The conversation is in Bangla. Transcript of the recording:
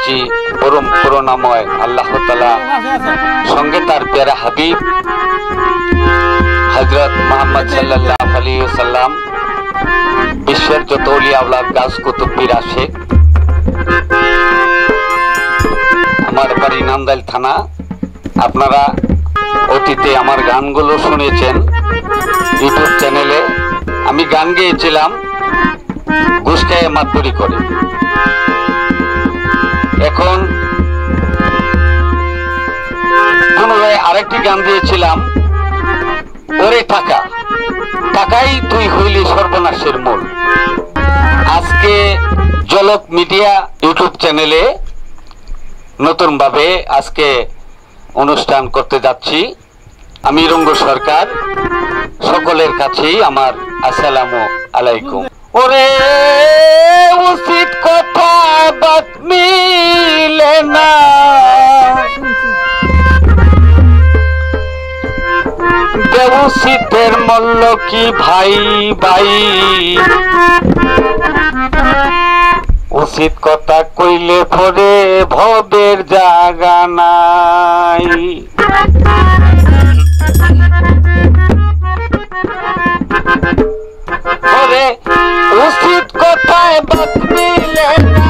জানাচ্ছি পরম করুণাময় আল্লাহ তাআলা সঙ্গে তার প্যারা হাবিব হযরত মুহাম্মদ সাল্লাল্লাহু আলাইহি ওয়াসাল্লাম, বিশ্বের যত ওলিয়া আওলাদ গাছ কুতুব পীর আশিক। আমার বাড়ি নান্দাইল থানা। আপনারা অতীতে আমার গানগুলো শুনেছেন ইউটিউব চ্যানেলে। আমি গান গেয়েছিলাম ঘুষখায় মাতবরি করে। এখন পুনরায় আরেকটি গান দিয়েছিলাম, ওরে টাকা টাকাই তুই হইলি সর্বনাশের মূল। আজকে জলক মিডিয়া ইউটিউব চ্যানেলে নতুন ভাবে আজকে অনুষ্ঠান করতে যাচ্ছি। আমি রঙ্গ সরকার, সকলের কাছেই আমার আসসালামু আলাইকুম। ওরে উচিত কথা বাত মিলে না, দেউচিতের মল্ল কি ভাই ভাই, উচিত কথা কইলে পরে ভবের জাগা নাই। ওরে উচিত কথায় বাত মিলে না,